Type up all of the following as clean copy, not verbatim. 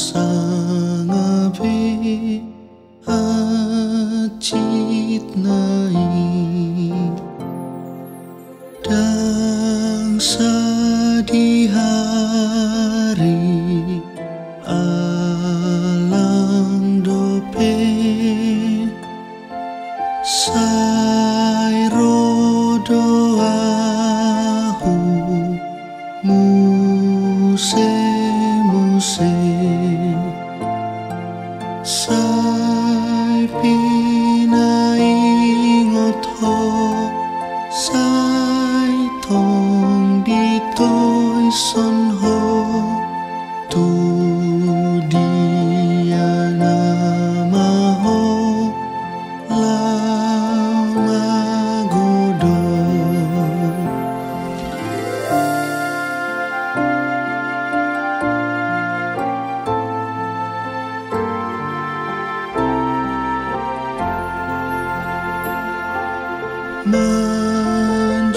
sangabi acit nai dangsa di hari alang dope sai rodoahu muse sai pinaingot ho sai tong ditoy son ho tu dia nama ho lama godo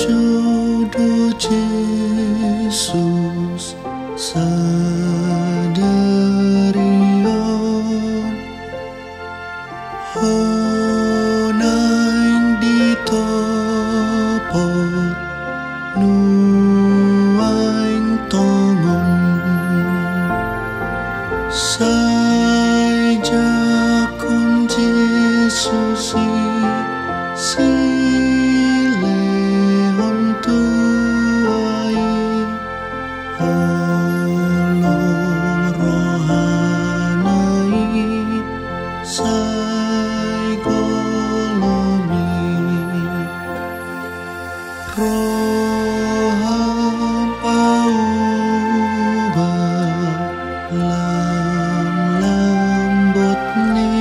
menjodoh Yesus sadarion honaing ditopot nuaing tongon sai jakun Yesus silehon tuai olong rohanai sai golomi rohan pauba lambot ni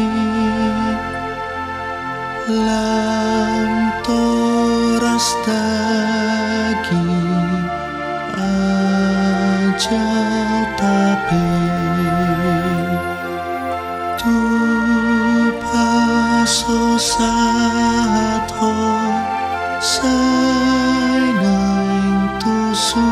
lam toras dagi ajal tape tu paso saat ho sai naing tusu